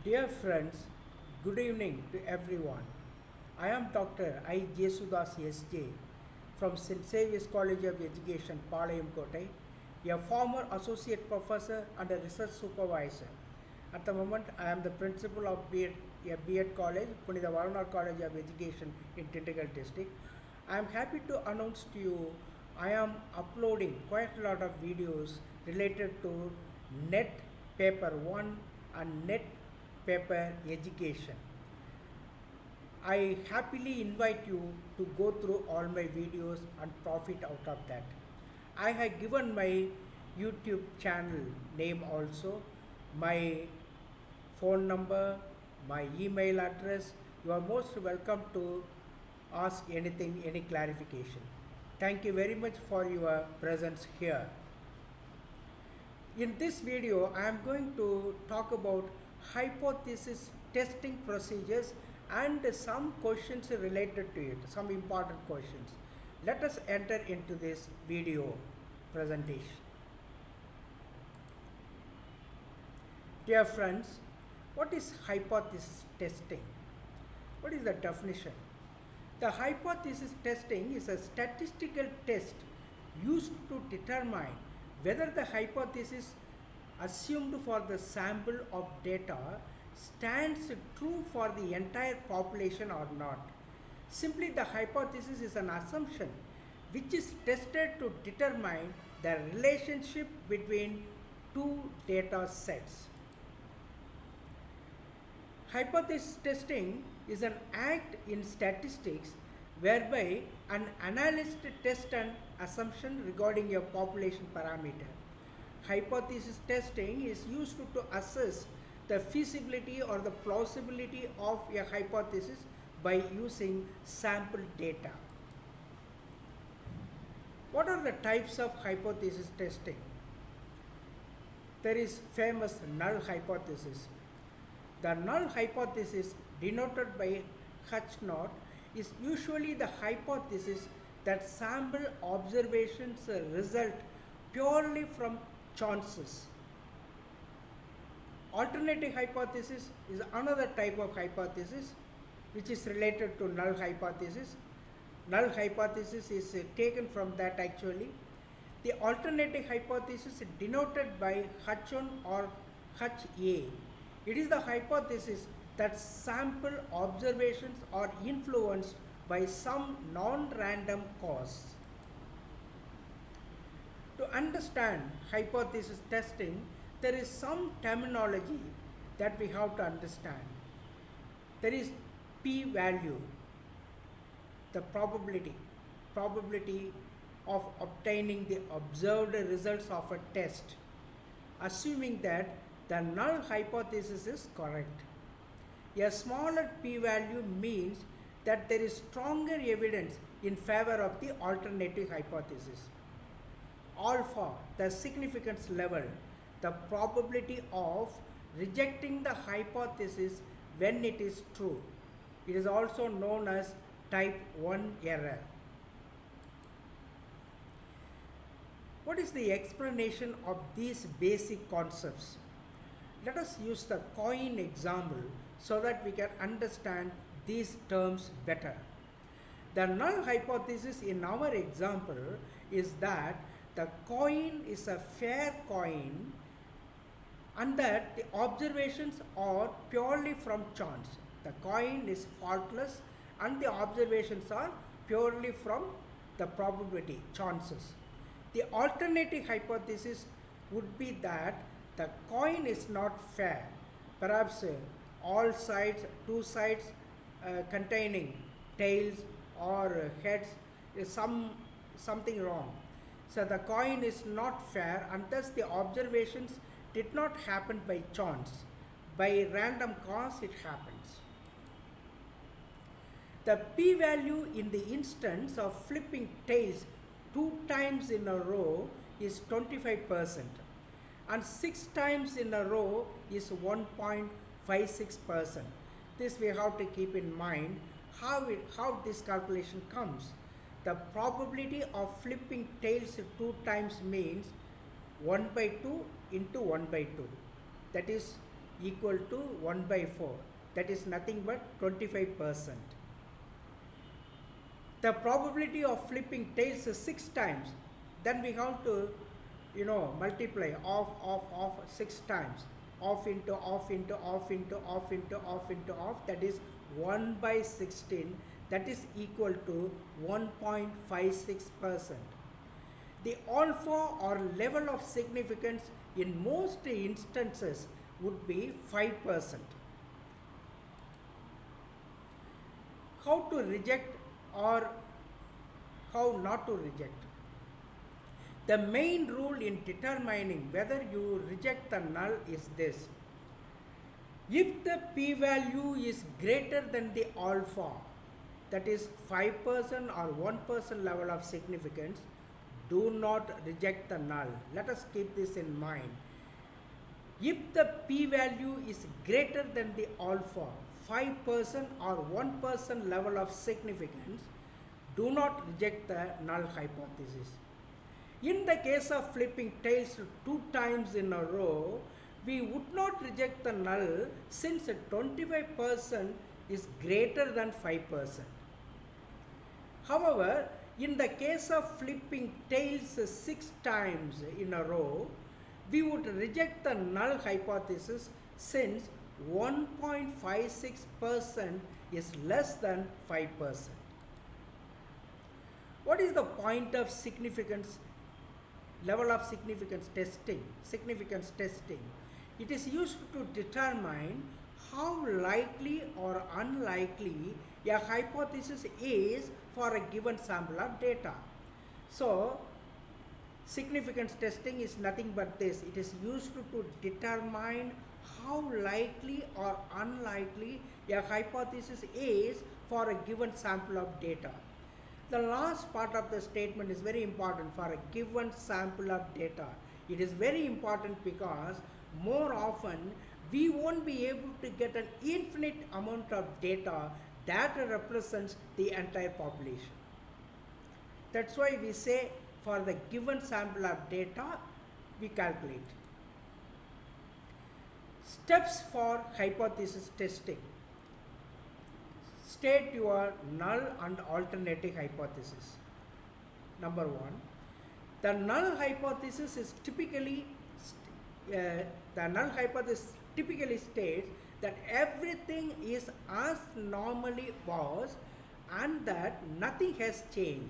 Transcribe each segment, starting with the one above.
Dear friends, good evening to everyone. I am Dr. I. Jesudas S.J. from St. Saviour's College of Education, Palayam Kotai, a former associate professor and a research supervisor. At the moment, I am the principal of a B.Ed college, Punitha Varanar College of Education in Tindigal district. I am happy to announce to you I am uploading quite a lot of videos related to NET Paper 1 and NET Paper Education. I happily invite you to go through all my videos and profit out of that. I have given my YouTube channel name also, my phone number, my email address. You are most welcome to ask anything, any clarification. Thank you very much for your presence here. In this video, I am going to talk about hypothesis testing procedures and some questions related to it, some important questions. Let us enter into this video presentation. Dear friends, what is hypothesis testing? What is the definition? The hypothesis testing is a statistical test used to determine whether the hypothesis assumed for the sample of data stands true for the entire population or not. Simply, the hypothesis is an assumption which is tested to determine the relationship between two data sets. Hypothesis testing is an act in statistics whereby an analyst tests an assumption regarding a population parameter. Hypothesis testing is used to assess the feasibility or the plausibility of a hypothesis by using sample data. What are the types of hypothesis testing? There is famous null hypothesis. The null hypothesis, denoted by H0, is usually the hypothesis that sample observations result purely from chances. Alternative hypothesis is another type of hypothesis which is related to null hypothesis. Null hypothesis is taken from that actually. The alternative hypothesis is denoted by H1 or HA. It is the hypothesis that sample observations are influenced by some non-random cause. To understand hypothesis testing, there is some terminology that we have to understand. There is p-value, the probability of obtaining the observed results of a test, assuming that the null hypothesis is correct. A smaller p-value means that there is stronger evidence in favor of the alternative hypothesis. Alpha, the significance level, the probability of rejecting the hypothesis when it is true. It is also known as type 1 error. What is the explanation of these basic concepts? Let us use the coin example so that we can understand these terms better. The null hypothesis in our example is that the coin is a fair coin and that the observations are purely from chance. The coin is faultless and the observations are purely from the probability, chances. The alternative hypothesis would be that the coin is not fair. Perhaps all sides, two sides containing tails or heads is something wrong. So the coin is not fair and thus the observations did not happen by chance. By random cause it happens. The p-value in the instance of flipping tails 2 times in a row is 25%. And 6 times in a row is 1.56%. This we have to keep in mind how this calculation comes. The probability of flipping tails 2 times means 1/2 into 1/2. That is equal to 1 by 4. That is nothing but 25%. The probability of flipping tails is 6 times. Then we have to, multiply off 6 times. Off into off into off into off into off into off. That is 1 by 16. That is equal to 1.56%. The alpha or level of significance in most instances would be 5%. How to reject or how not to reject? The main rule in determining whether you reject the null is this. If the p-value is greater than the alpha, that is 5% or 1% level of significance, do not reject the null. Let us keep this in mind. If the p-value is greater than the alpha, 5% or 1% level of significance, do not reject the null hypothesis. In the case of flipping tails 2 times in a row, we would not reject the null since 25% is greater than 5%. However, in the case of flipping tails 6 times in a row, we would reject the null hypothesis since 1.56% is less than 5%. What is the point of significance, level of significance testing? It is used to determine how likely or unlikely a hypothesis is for a given sample of data. So, significance testing is nothing but this. It is used to determine how likely or unlikely a hypothesis is for a given sample of data. The last part of the statement is very important. For a given sample of data, it is very important because more often we won't be able to get an infinite amount of data that represents the entire population. That's why we say for the given sample of data, we calculate. Steps for hypothesis testing. State your null and alternative hypothesis. Number 1, the null hypothesis is typically states that everything is as normally was and that nothing has changed.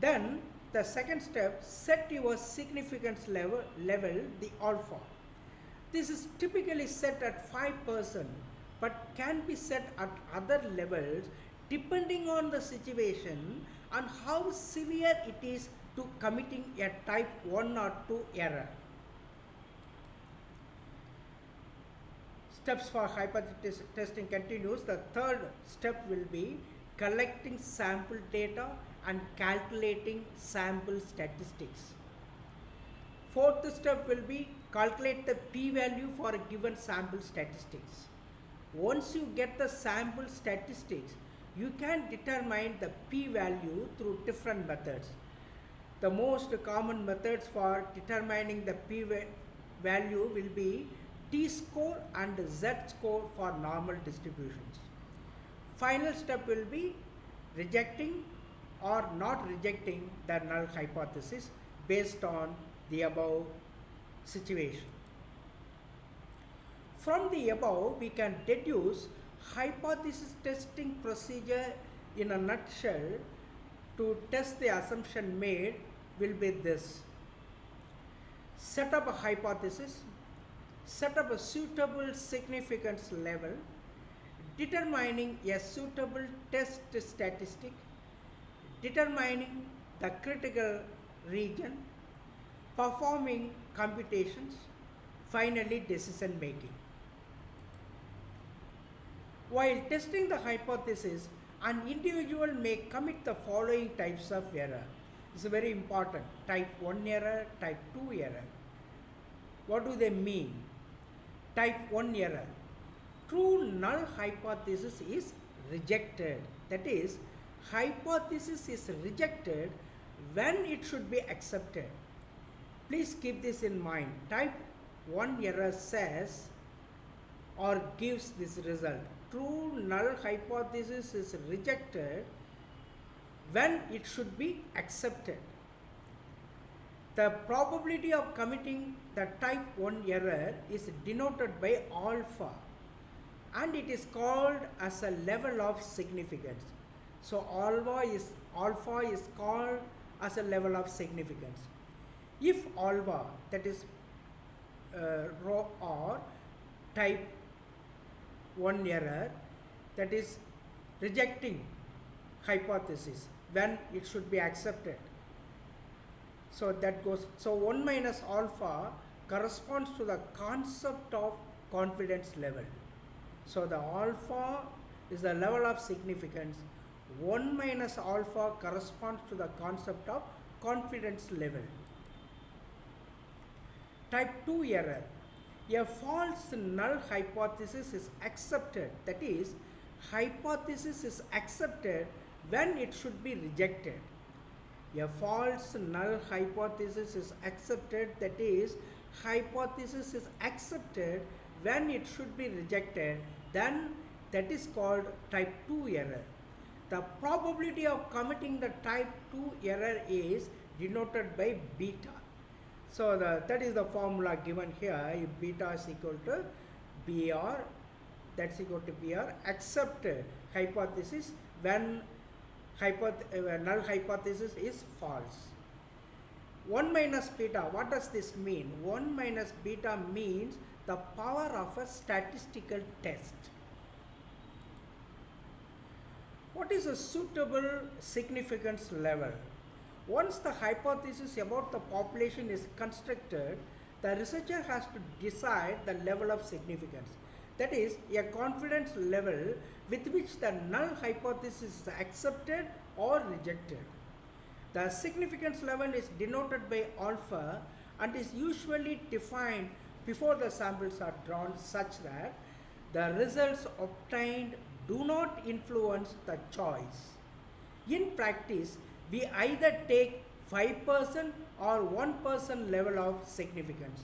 Then the second step, set your significance level, the alpha. This is typically set at 5%, but can be set at other levels depending on the situation and how severe it is to committing a type 1 or 2 error. Steps for hypothesis testing continues. The third step will be collecting sample data and calculating sample statistics. Fourth step will be calculate the p-value for a given sample statistics. Once you get the sample statistics, you can determine the p-value through different methods. The most common methods for determining the p-value will be t-score and z-score for normal distributions. Final step will be rejecting or not rejecting the null hypothesis based on the above situation. From the above, we can deduce hypothesis testing procedure in a nutshell. To test the assumption made will be this. Set up a hypothesis, set up a suitable significance level, determining a suitable test statistic, determining the critical region, performing computations, finally decision making. While testing the hypothesis, an individual may commit the following types of error. It's very important. Type 1 error, type 2 error. What do they mean? Type 1 error. True null hypothesis is rejected. That is, hypothesis is rejected when it should be accepted. Please keep this in mind. Type 1 error says or gives this result. True null hypothesis is rejected when it should be accepted. The probability of committing the type 1 error is denoted by alpha, and it is called as a level of significance. So alpha is called as a level of significance. If alpha, that is rho or type 1 error, that is rejecting hypothesis when it should be accepted. So that goes, so 1 minus alpha corresponds to the concept of confidence level. So the alpha is the level of significance. 1 minus alpha corresponds to the concept of confidence level. Type 2 error. A false null hypothesis is accepted, that is, hypothesis is accepted when it should be rejected. A false null hypothesis is accepted, that is, hypothesis is accepted when it should be rejected, then that is called type 2 error. The probability of committing the type 2 error is denoted by beta. So that is the formula given here. If beta is equal to BR, that's equal to BR, accept hypothesis when null hypothesis is false. 1 minus beta, what does this mean? 1 minus beta means the power of a statistical test. What is a suitable significance level? Once the hypothesis about the population is constructed, the researcher has to decide the level of significance. That is, a confidence level with which the null hypothesis is accepted or rejected. The significance level is denoted by alpha and is usually defined before the samples are drawn such that the results obtained do not influence the choice. In practice, we either take 5% or 1% level of significance.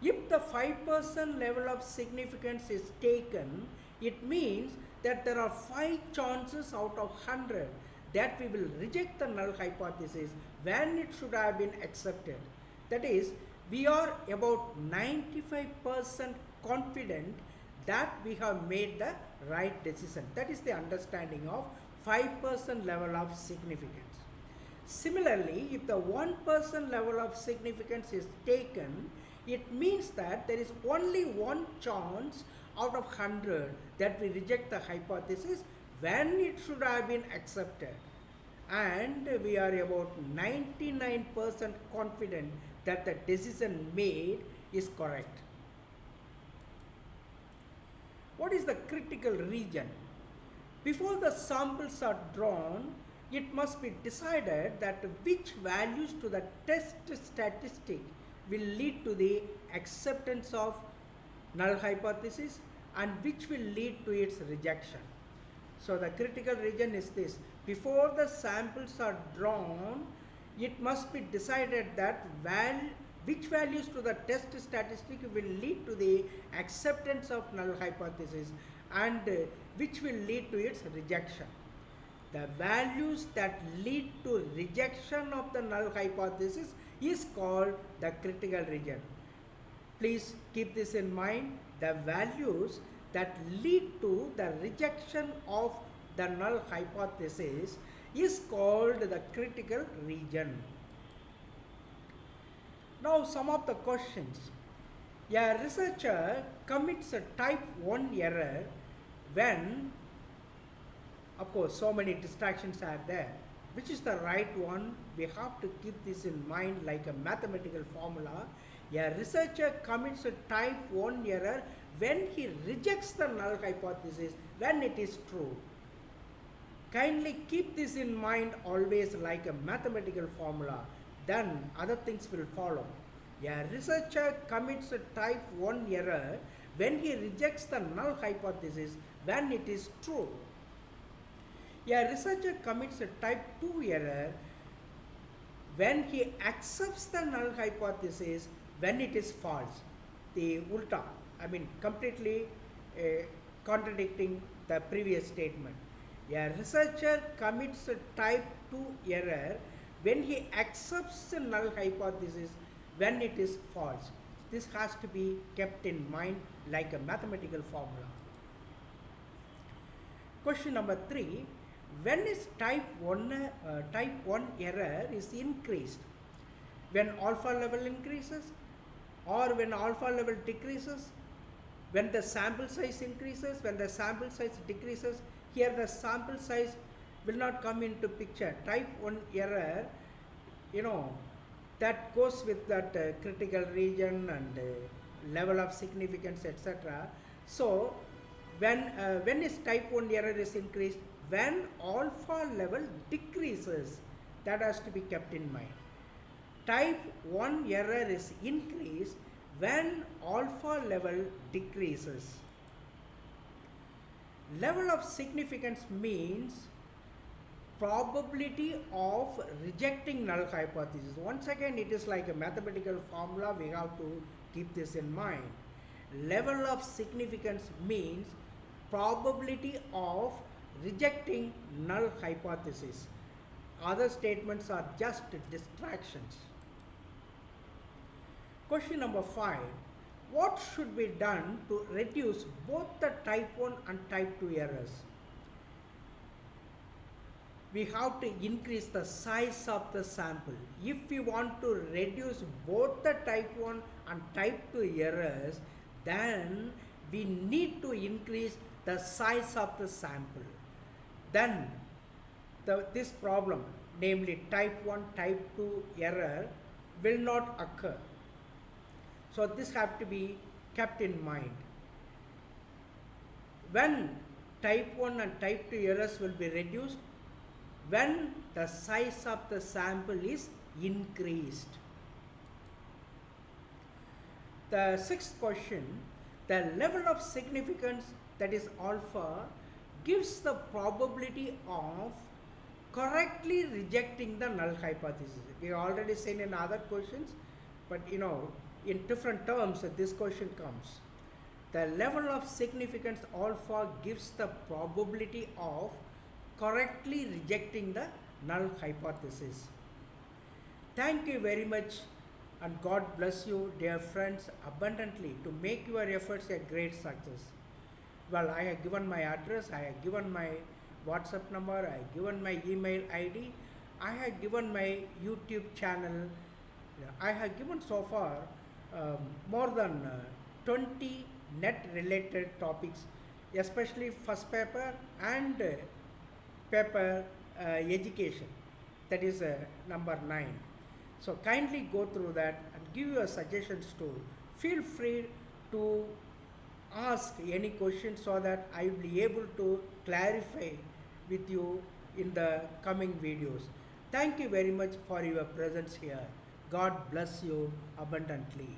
If the 5% level of significance is taken, it means that there are 5 chances out of 100 that we will reject the null hypothesis when it should have been accepted. That is, we are about 95% confident that we have made the right decision. That is the understanding of 5% level of significance. Similarly, if the 1% level of significance is taken, it means that there is only 1 chance out of 100 that we reject the hypothesis when it should have been accepted. And we are about 99% confident that the decision made is correct. What is the critical region? Before the samples are drawn, it must be decided that which values to the test statistic will lead to the acceptance of null hypothesis and which will lead to its rejection. So the critical region is this. Before the samples are drawn, it must be decided that which values to the test statistic will lead to the acceptance of null hypothesis and which will lead to its rejection. The values that lead to rejection of the null hypothesis is called the critical region. Please keep this in mind. The values that lead to the rejection of the null hypothesis is called the critical region. Now some of the questions. A researcher commits a type 1 error when, of course, so many distractions are there. Which is the right one? We have to keep this in mind like a mathematical formula. A researcher commits a type 1 error when he rejects the null hypothesis when it is true. Kindly keep this in mind always like a mathematical formula. Then other things will follow. A researcher commits a type 1 error when he rejects the null hypothesis when it is true. A researcher commits a type 2 error when he accepts the null hypothesis when it is false. The ulta, I mean completely contradicting the previous statement. A researcher commits a type 2 error when he accepts the null hypothesis when it is false. This has to be kept in mind like a mathematical formula. Question number 3. When is type 1 error is increased? When alpha level increases, or when alpha level decreases, when the sample size increases, when the sample size decreases. Here the sample size will not come into picture. Type 1 error, that goes with that critical region and level of significance, etc. So when is type 1 error is increased? When alpha level decreases. That has to be kept in mind. Type 1 error is increased when alpha level decreases. Level of significance means probability of rejecting null hypothesis. Once again, it is like a mathematical formula. We have to keep this in mind. Level of significance means probability of rejecting null hypothesis. Other statements are just distractions. Question number 5. What should be done to reduce both the type 1 and type 2 errors? We have to increase the size of the sample. If we want to reduce both the type 1 and type 2 errors, then we need to increase the size of the sample. Then this problem, namely type 1, type 2 error, will not occur. So this have to be kept in mind. When type 1 and type 2 errors will be reduced? When the size of the sample is increased. The sixth question, the level of significance, that is alpha, gives the probability of correctly rejecting the null hypothesis. We have already seen in other questions, but in different terms this question comes. The level of significance alpha gives the probability of correctly rejecting the null hypothesis. Thank you very much, and God bless you, dear friends, abundantly to make your efforts a great success. Well, I have given my address, I have given my WhatsApp number, I have given my email ID, I have given my YouTube channel. I have given so far more than 20 net related topics, especially first paper and paper education, that is number 9. So kindly go through that and give your suggestions too. Feel free to ask any question so that I will be able to clarify with you in the coming videos. Thank you very much for your presence here. God bless you abundantly.